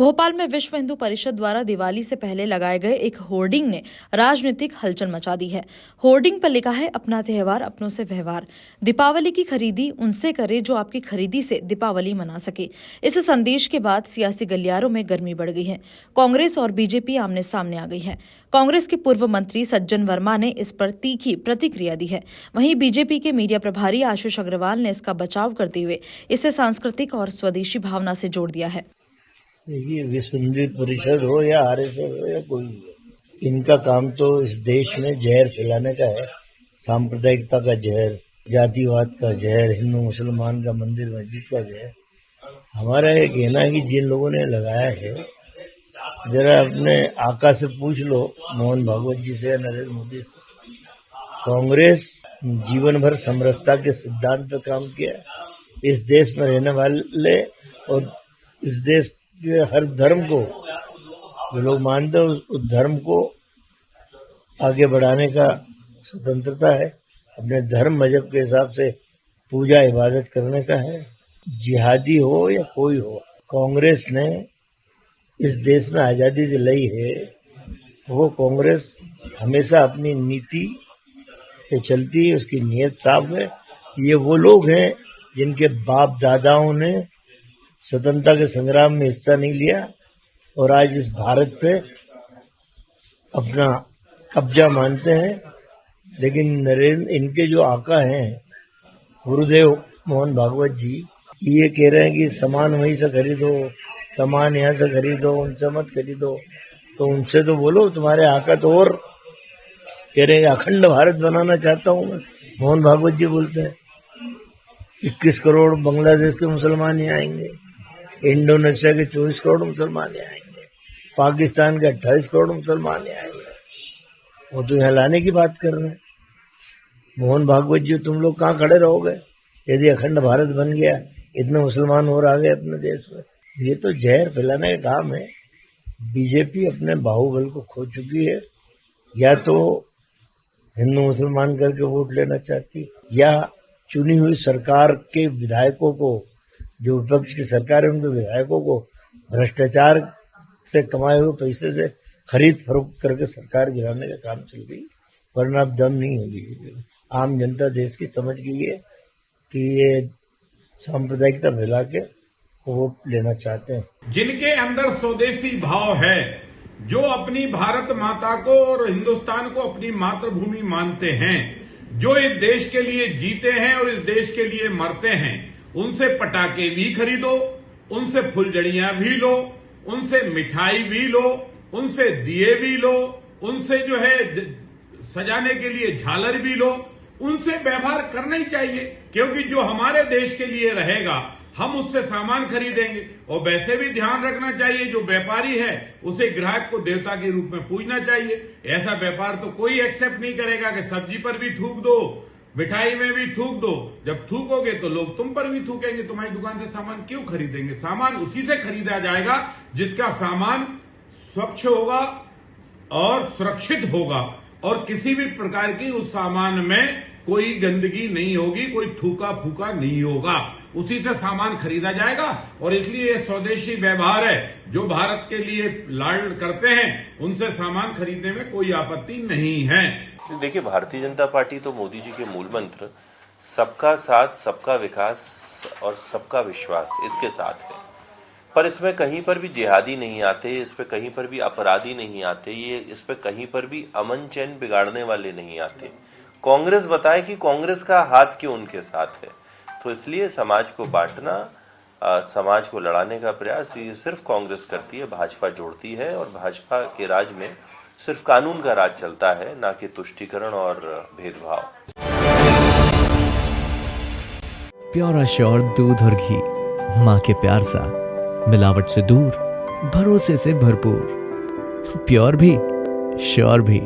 भोपाल में विश्व हिंदू परिषद द्वारा दिवाली से पहले लगाए गए एक होर्डिंग ने राजनीतिक हलचल मचा दी है। होर्डिंग पर लिखा है, अपना त्योहार अपनों से व्यवहार। दीपावली की खरीदी उनसे करे जो आपकी खरीदी से दीपावली मना सके। इस संदेश के बाद सियासी गलियारों में गर्मी बढ़ गई है। कांग्रेस और बीजेपी आमने सामने आ गई है। कांग्रेस के पूर्व मंत्री सज्जन वर्मा ने इस पर तीखी प्रतिक्रिया दी है। वहीं बीजेपी के मीडिया प्रभारी आशीष अग्रवाल ने इसका बचाव करते हुए इसे सांस्कृतिक और स्वदेशी भावना से जोड़ दिया है। देखिए, विश्व हिंदू परिषद हो या आरएसएस हो या कोई हो, इनका काम तो इस देश में जहर फैलाने का है। सांप्रदायिकता का जहर, जातिवाद का जहर, हिंदू मुसलमान का, मंदिर मस्जिद का जहर। हमारा ये कहना है कि जिन लोगों ने लगाया है, जरा अपने आका से पूछ लो, मोहन भागवत जी से या नरेंद्र मोदी से। कांग्रेस जीवन भर समरसता के सिद्धांत पर काम किया। इस देश में रहने वाले और इस देश के हर धर्म को जो लोग मानते हैं उस धर्म को आगे बढ़ाने का स्वतंत्रता है। अपने धर्म मजहब के हिसाब से पूजा इबादत करने का है। जिहादी हो या कोई हो, कांग्रेस ने इस देश में आज़ादी दिलाई है। वो कांग्रेस हमेशा अपनी नीति पे चलती है, उसकी नीयत साफ है। ये वो लोग हैं जिनके बाप दादाओं ने स्वतंत्रता के संग्राम में हिस्सा नहीं लिया और आज इस भारत पे अपना कब्जा मानते हैं। लेकिन नरेंद्र, इनके जो आका हैं गुरुदेव मोहन भागवत जी, ये कह रहे हैं कि सामान वहीं से खरीदो, सामान यहाँ से खरीदो, उनसे मत खरीदो। तो उनसे तो बोलो, तुम्हारे आका तो और कह रहे हैं अखंड भारत बनाना चाहता हूँ मैं। मोहन भागवत जी बोलते हैं 21 करोड़ बांग्लादेश के मुसलमान यहाँ आएंगे, इंडोनेशिया के 24 करोड़ मुसलमान यहाँ आएंगे, पाकिस्तान के 28 करोड़ मुसलमान यहाँ आएंगे। वो तो यहाँ लाने की बात कर रहे हैं। मोहन भागवत जी, तुम लोग कहाँ खड़े रहोगे यदि अखंड भारत बन गया, इतने मुसलमान और आ गए अपने देश में? ये तो जहर फैलाने का काम है। बीजेपी अपने बाहुबल को खो चुकी है। या तो हिंदू मुसलमान करके वोट लेना चाहती, या चुनी हुई सरकार के विधायकों को, जो विपक्ष की सरकार है, उनके विधायकों को भ्रष्टाचार से कमाए हुए पैसे से खरीद फरोख्त करके सरकार गिराने का काम चल रही। वरना अब दम नहीं होगी। आम जनता देश की समझ गई है कि ये सांप्रदायिकता फैला के वोट लेना चाहते हैं। जिनके अंदर स्वदेशी भाव है, जो अपनी भारत माता को और हिंदुस्तान को अपनी मातृभूमि मानते हैं, जो इस देश के लिए जीते हैं और इस देश के लिए मरते हैं, उनसे पटाखे भी खरीदो, उनसे फुलझड़ियां भी लो, उनसे मिठाई भी लो, उनसे दिए भी लो, उनसे जो है सजाने के लिए झालर भी लो। उनसे व्यवहार करना ही चाहिए, क्योंकि जो हमारे देश के लिए रहेगा हम उससे सामान खरीदेंगे। और वैसे भी ध्यान रखना चाहिए, जो व्यापारी है उसे ग्राहक को देवता के रूप में पूजना चाहिए। ऐसा व्यापार तो कोई एक्सेप्ट नहीं करेगा कि सब्जी पर भी थूक दो, मिठाई में भी थूक दो। जब थूकोगे तो लोग तुम पर भी थूकेंगे। तुम्हारी दुकान से सामान क्यों खरीदेंगे? सामान उसी से खरीदा जाएगा जिसका सामान स्वच्छ होगा और सुरक्षित होगा, और किसी भी प्रकार की उस सामान में कोई गंदगी नहीं होगी, कोई थूका फूका नहीं होगा। उसी से सामान खरीदा जाएगा। और इसलिए स्वदेशी व्यवहार है। जो भारत के लिए लाड करते हैं उनसे सामान खरीदने में कोई आपत्ति नहीं है। देखिए, भारतीय जनता पार्टी तो मोदी जी के मूल मंत्र सबका साथ, सबका विकास और सबका विश्वास, इसके साथ है। पर इसमें कहीं पर भी जिहादी नहीं आते, इस पे कहीं पर भी अपराधी नहीं आते, ये इस पे कहीं पर भी अमन चैन बिगाड़ने वाले नहीं आते। कांग्रेस बताए कि कांग्रेस का हाथ क्यों उनके साथ है। तो इसलिए समाज को बांटना, समाज को लड़ाने का प्रयास ये सिर्फ कांग्रेस करती है, भाजपा जोड़ती है। और भाजपा के राज में सिर्फ कानून का राज चलता है, ना कि तुष्टीकरण और भेदभाव। प्योर श्योर दूध और घी, माँ के प्यार सा, मिलावट से दूर, भरोसे से भरपूर, प्योर भी श्योर भी।